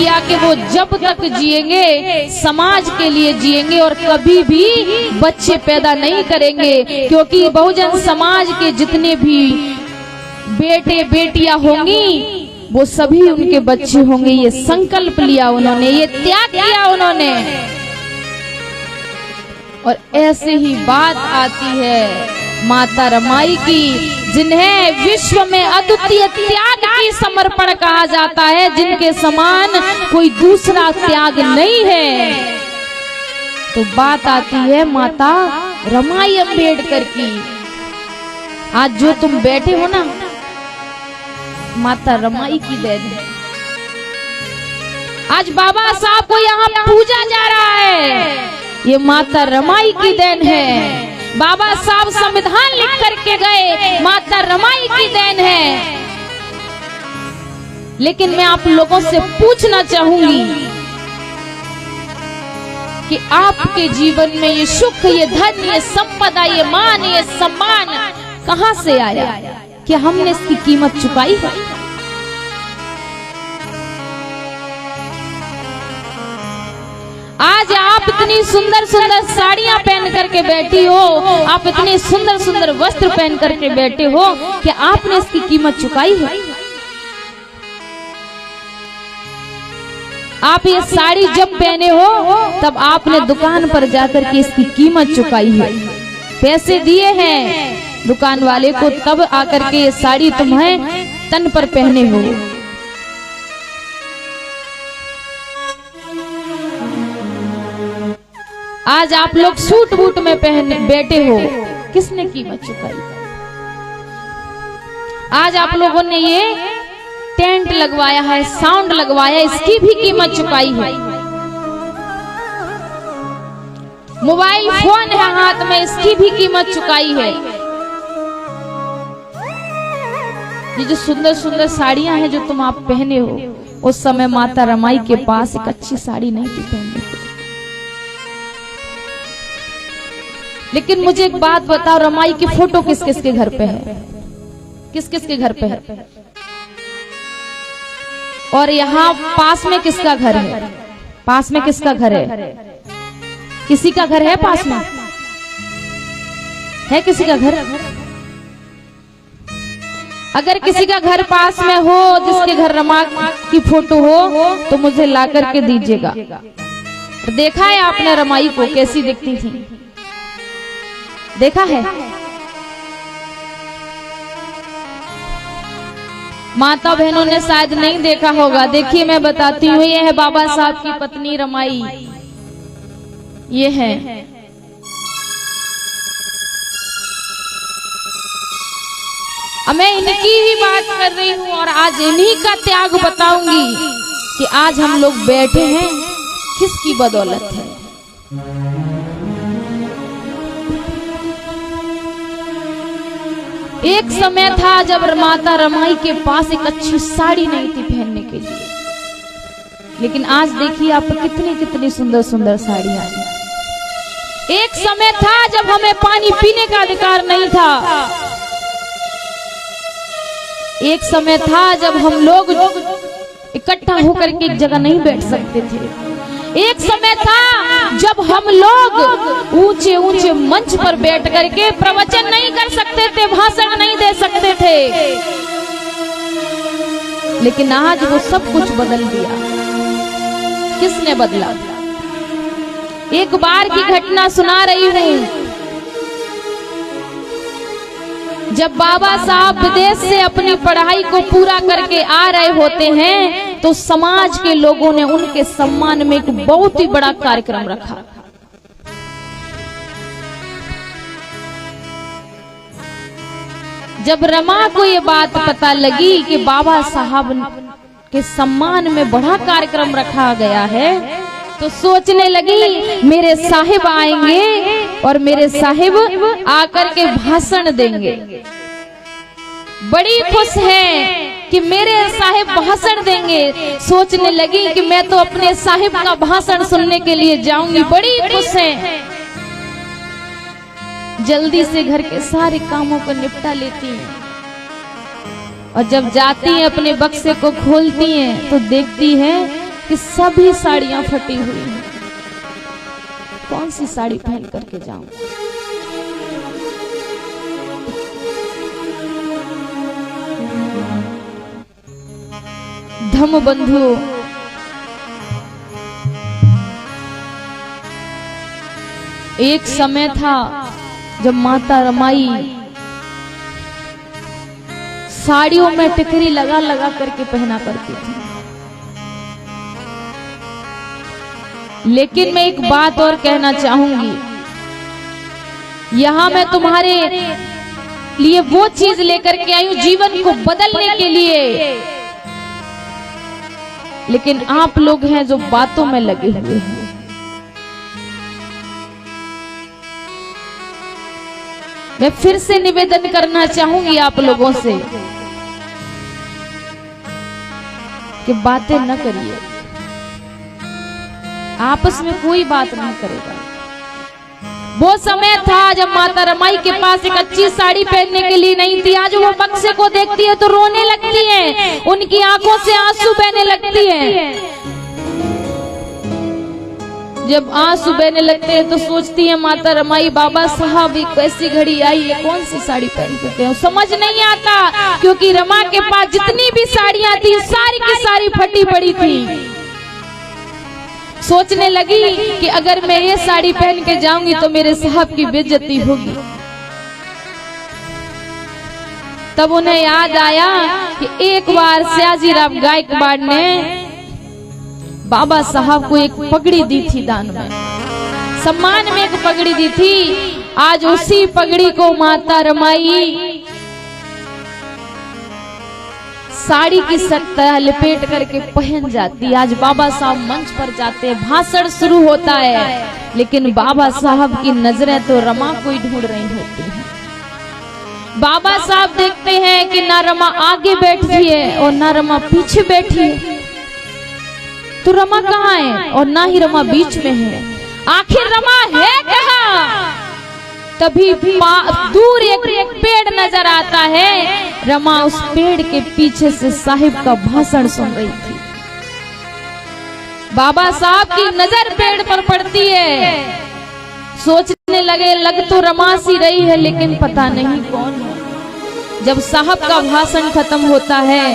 लिया कि वो जब तक जिएंगे समाज के लिए जिएंगे और कभी भी बच्चे पैदा नहीं करेंगे, क्योंकि बहुजन समाज के जितने भी बेटे बेटियां होंगी वो सभी उनके बच्चे होंगे। ये संकल्प लिया उन्होंने, ये त्याग किया उन्होंने। और ऐसे ही बात आती है माता रमाई की, जिन्हें विश्व में अद्वितीय त्याग की समर्पण कहा जाता है, जिनके समान कोई दूसरा त्याग नहीं है। तो बात आती है माता रमाई अम्बेडकर की। आज जो तुम बैठे हो ना, माता रमाई की देन है। आज बाबा साहब को यहाँ पूजा जा रहा है, ये माता रमाई की देन है। बाबा साहब संविधान लिख करके गए, माता रमाई की देन है। लेकिन मैं आप लोगों से पूछना चाहूंगी कि आपके जीवन में ये सुख, ये धन, ये संपदा, ये मान, ये सम्मान कहां से आया? क्या हमने इसकी कीमत चुकाई है? आज आप इतनी सुंदर सुंदर साड़ियां पहन करके बैठी हो, आप इतने सुंदर सुंदर वस्त्र पहन करके बैठे हो, क्या आपने इसकी कीमत चुकाई है? आप ये साड़ी जब पहने हो तब आपने दुकान पर जाकर के इसकी कीमत चुकाई है, पैसे दिए हैं दुकान वाले को, तब आकर के ये साड़ी तुम्हें तन पर पहने हो। आज आप लोग सूट बूट में पहने बैठे हो, किसने कीमत चुकाई? आज आप लोगों ने ये टेंट लगवाया है, साउंड लगवाया, इसकी भी कीमत चुकाई है। मोबाइल फोन है हाथ में, इसकी भी कीमत चुकाई है। ये जो सुंदर सुंदर साड़ियां हैं जो तुम आप पहने हो, उस समय माता रमाई के पास एक अच्छी साड़ी नहीं थी पहनने को। लेकिन मुझे एक बात बताओ, रमाई की फोटो किस किस के घर पे है? किस किस के घर पे है? और यहाँ पास में किसका घर है? पास में किसका घर है? किसी का घर है पास में? है किसी का घर? अगर किसी का घर पास में हो जिसके घर रमा की फोटो हो तो मुझे ला करके दीजिएगा। देखा है आपने रमाई को कैसी दिखती थी? देखा है? माता बहनों ने शायद नहीं देखा होगा। देखिए मैं बताती हूँ, ये है बाबा साहब की पत्नी रमाई, ये है। अब मैं इनकी ही बात कर रही हूँ और आज इन्हीं का त्याग बताऊंगी कि आज हम लोग बैठे हैं किसकी बदौलत है। एक समय था जब माता रमाई के पास एक अच्छी साड़ी नहीं थी पहनने के लिए, लेकिन आज देखिए आप कितनी कितनी सुंदर सुंदर साड़ियां हैं। एक समय था जब हमें पानी पीने का अधिकार नहीं था। एक समय था जब हम लोग इकट्ठा होकर के एक जगह नहीं बैठ सकते थे। एक समय था जब हम लोग ऊंचे ऊंचे मंच पर बैठ करके प्रवचन नहीं कर सकते थे, भाषण नहीं दे सकते थे। लेकिन आज वो सब कुछ बदल दिया। किसने बदला? एक बार की घटना सुना रही हूं। जब बाबा साहब विदेश से अपनी पढ़ाई को पूरा करके आ रहे होते हैं तो समाज के लोगों ने उनके सम्मान में एक बहुत ही बड़ा कार्यक्रम रखा। जब रमा को ये बात पता लगी कि बाबा साहब के सम्मान में बड़ा कार्यक्रम रखा गया है तो सोचने लगी मेरे साहिब आएंगे और मेरे साहिब आकर के भाषण देंगे। बड़ी खुश है कि मेरे साहिब भाषण देंगे। सोचने लगी कि मैं तो अपने साहिब का भाषण सुनने के लिए जाऊंगी। बड़ी खुश है। जल्दी से घर के सारे कामों को निपटा लेती हैं और जब जाती हैं अपने बक्से को खोलती हैं तो देखती हैं कि सभी साड़ियां फटी हुई हैं, कौन सी साड़ी पहन करके जाऊं। धम्म बंधु, एक समय था जब माता रमाई साड़ियों में टिकरी लगा लगा करके पहना करती थी। लेकिन मैं एक बात और कहना चाहूंगी, यहां मैं तुम्हारे लिए वो चीज लेकर के आई हूं जीवन को बदलने के लिए, लेकिन आप लोग हैं जो बातों में लगे हुए हैं। मैं फिर से निवेदन करना चाहूंगी आप लोगों से कि बातें न करिए, आपस में कोई बात नहीं करेगा। वो समय था जब माता रमाई के पास एक अच्छी साड़ी पहनने के लिए नहीं थी। आज वो बक्से को देखती है तो रोने लगती है, उनकी आंखों से आंसू बहने लगती है। जब आंसू बहने लगते हैं तो सोचती है माता रमाई, बाबा साहब एक ऐसी घड़ी आई है, कौन सी साड़ी पहन करके आऊं? समझ नहीं आता, क्योंकि रमा के पास जितनी भी साड़ियां थी सारी की सारी फटी पड़ी थी। सोचने लगी कि अगर मैं ये साड़ी पहन के जाऊंगी तो मेरे साहब की बेइज्जती होगी। तब उन्हें याद आया कि एक बार सयाजीराव गायकवाड़ ने बाबा साहब को एक पगड़ी दी थी दान में, सम्मान में एक पगड़ी दी थी। आज उसी पगड़ी को माता रमाई साड़ी की सत्ता लपेट करके पहन जाती। आज बाबा साहब मंच पर जाते हैं, भाषण शुरू होता है, लेकिन बाबा साहब की नजरें तो रमा को ही ढूंढ रही होती हैं। बाबा साहब देखते हैं कि ना रमा आगे बैठी है और ना रमा पीछे बैठी है, तो रमा कहाँ है? और ना ही रमा बीच में है, आखिर रमा है कहाँ? तभी दूर एक पेड़ नजर आता है। रमा उस पेड़ के पीछे से साहिब का भाषण सुन रही थी। बाबा साहब की नजर पेड़ पर पड़ती है, सोचने लगे लग तो रमा सी रही है, लेकिन पता नहीं कौन है। जब साहब का भाषण खत्म होता है,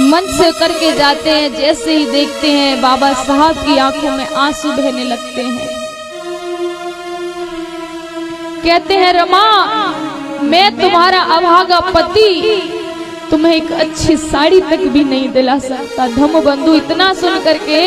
मंच से करके जाते हैं, जैसे ही देखते हैं बाबा साहब की आंखों में आंसू बहने लगते हैं। कहते हैं, रमा मैं तुम्हारा अभागा पति तुम्हें एक अच्छी साड़ी तक भी नहीं दिला सकता। धम्म बंधु, इतना सुन करके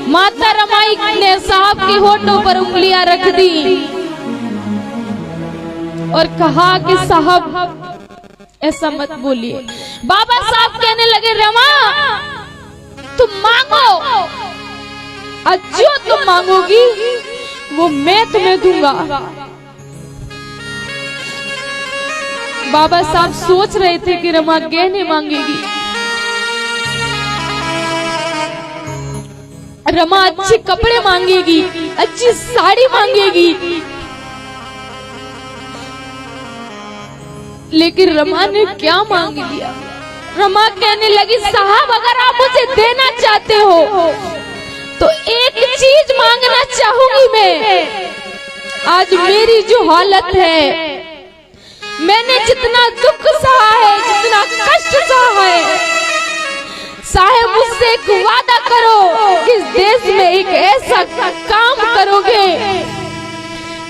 माता रमाई ने साहब के होठों पर उंगलियां रख दी और कहा कि साहब ऐसा मत बोलिए। बाबा साहब कहने लगे, रमा तुम मांगो, और जो तुम मांगोगी वो मैं तुम्हें दूंगा। बाबा साहब सोच रहे थे कि रमा गहने मांगेगी, रमा अच्छे कपड़े मांगेगी, अच्छी साड़ी मांगेगी, लेकिन रमा ने क्या मांग लिया? रमा कहने लगी, साहब अगर आप मुझे देना चाहते हो तो एक चीज मांगना चाहूंगी मैं। आज मेरी जो हालत है, मैंने जितना दुख सहा है, जितना कष्ट सहा है, साहब मुझसे एक वादा करो कि इस देश में एक ऐसा काम करोगे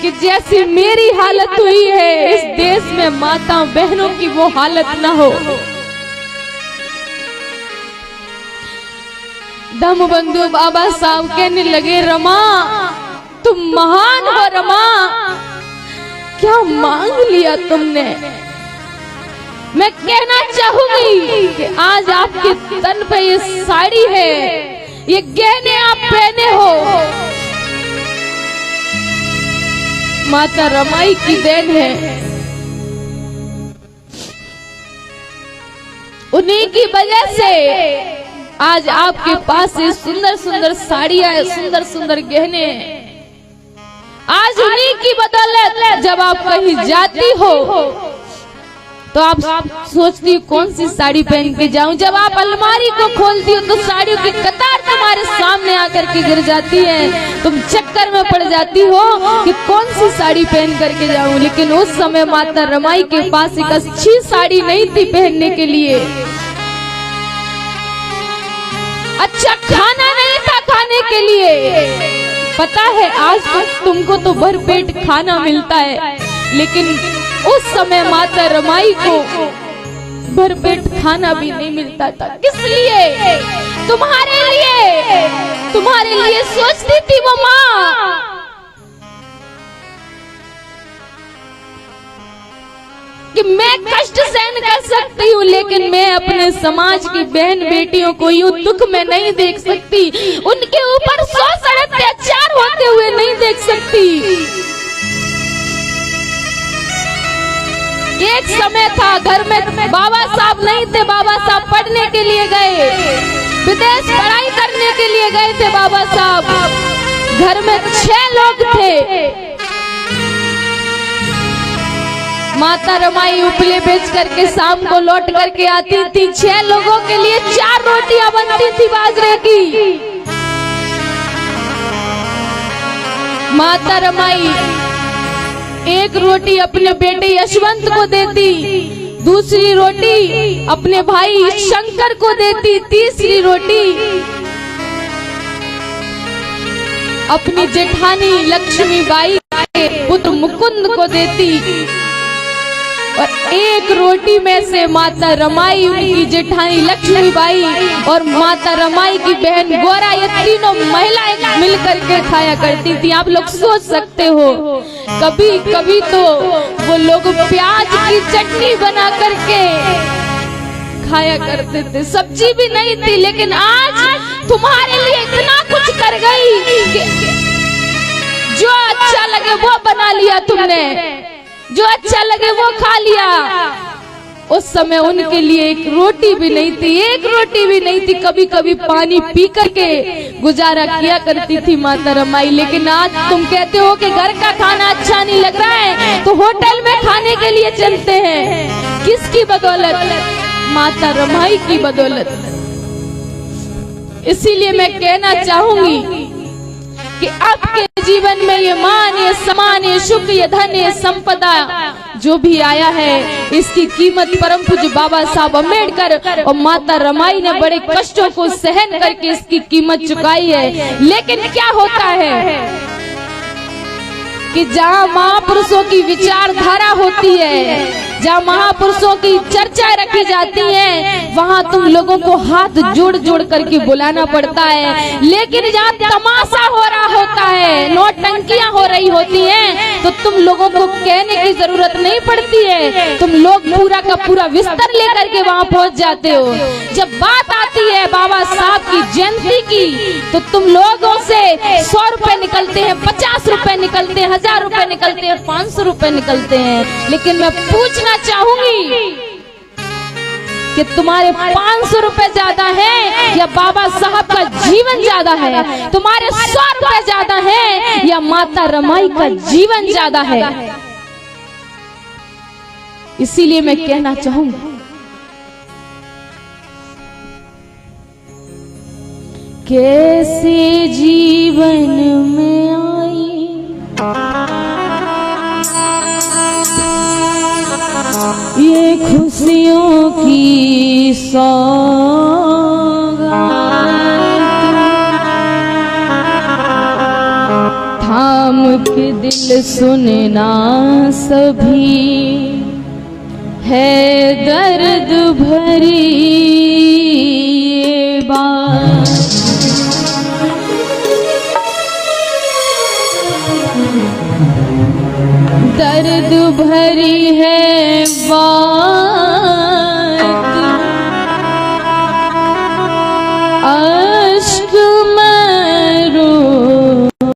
कि जैसी मेरी हालत हुई है, इस देश में माता बहनों की वो हालत ना हो। धम्म बंधु बाबा साहब कहने लगे, रमा तुम महान हो, रमा क्या मांग लिया तुमने? मैं कहना चाहूंगी कि आज आपके तन पे ये साड़ी है, ये गहने आप पहने हो, माता रमाई की देन है। उन्हीं की वजह से आज आपके पास ये सुंदर सुंदर साड़ियां, सुंदर सुंदर गहने हैं। आज उन्हीं की बदौलत जब आप कहीं जाती हो तो आप सोचती हो कौन सी साड़ी पहन के जाऊं। जब आप अलमारी को खोलती हो तो साड़ियों नारियों की कतार तुम्हारे सामने आकर के गिर जाती है, तुम चक्कर में पड़ जाती हो कि कौन सी साड़ी पहन करके जाऊं। लेकिन उस समय माता रमाई के पास एक अच्छी साड़ी नहीं थी पहनने के लिए, अच्छा खाना नहीं था खाने के लिए। पता है आज तक तुमको तो भरपेट खाना मिलता है, लेकिन उस समय माता रमाई को भरपेट खाना भी नहीं मिलता था। किस लिए? तुम्हारे लिए सोचती थी वो माँ कि मैं कष्ट सहन कर सकती हूँ, लेकिन मैं अपने समाज की बहन बेटियों को यूं दुख में नहीं देख सकती, उनके ऊपर शोषण अत्याचार होते हुए नहीं देख सकती। एक समय था घर में बाबा साहब नहीं थे, बाबा साहब पढ़ने के लिए गए, विदेश पढ़ाई करने के लिए गए थे बाबा साहब। घर में 6 लोग थे। माता रमाई उपले बेच करके शाम को लौट करके आती थी। 6 लोगों के लिए 4 रोटियां बनती थी बाजरे की। माता रमाई एक रोटी अपने बेटे यशवंत को देती, दूसरी रोटी अपने भाई शंकर को देती, तीसरी रोटी अपनी जेठानी लक्ष्मीबाई के पुत्र मुकुंद को देती, और एक रोटी में से माता रमाई, उनकी जेठानी लक्ष्मीबाई और माता रमाई की बहन गोरा, ये तीनों महिलाएं मिलकर के खाया करती थी। आप लोग सोच सकते हो, कभी कभी तो वो लोग प्याज की चटनी बना करके खाया करते थे, सब्जी भी नहीं थी। लेकिन आज तुम्हारे लिए इतना कुछ कर गई कि जो अच्छा लगे वो बना लिया तुमने, जो अच्छा लगे वो खा लिया। उस समय उनके लिए एक रोटी भी नहीं थी, एक रोटी भी नहीं थी। कभी कभी पानी पी करके गुजारा किया करती थी माता रमाई। लेकिन आज तुम कहते हो कि घर का खाना अच्छा नहीं लग रहा है तो होटल में खाने के लिए चलते हैं। किसकी बदौलत? माता रमाई की बदौलत। इसीलिए मैं कहना चाहूंगी कि आपके जीवन में ये मान, ये सम्मान, ये सुख, ये धन, ये संपदा जो भी आया है, इसकी कीमत परम पूज्य बाबा साहब अम्बेडकर और माता रमाई ने बड़े कष्टों को सहन करके इसकी कीमत चुकाई है। लेकिन क्या होता है कि जहाँ महापुरुषों की विचारधारा होती है, जहाँ महापुरुषों की चर्चा रखी जाती है, वहाँ तुम लोगों को हाथ जोड़ जोड़ करके बुलाना पड़ता है। लेकिन जहाँ तमाशा हो रहा होता है, नौटंकियां हो रही होती हैं, तो तुम लोगों को कहने की जरूरत नहीं पड़ती है। तुम लोग पूरा का पूरा बिस्तर लेकर के वहाँ पहुँच जाते हो। जब बात आती है बाबा साहब की जयंती की, तो तुम लोगों से 100 रुपए निकलते हैं, 50 रुपए निकलते हैं, 1000 रुपए निकलते हैं, 500 रुपए निकलते हैं। लेकिन मैं पूछना चाहूंगी कि तुम्हारे 500 रुपए ज्यादा है या बाबा साहब का जीवन ज्यादा है? तुम्हारे 100 रुपए ज्यादा है या माता रमाई का जीवन ज्यादा है? इसीलिए मैं कहना चाहूंगी, कैसे जीवन में आई ये खुशियों की सौगात, थाम के दिल सुनना सभी है दर्द भरी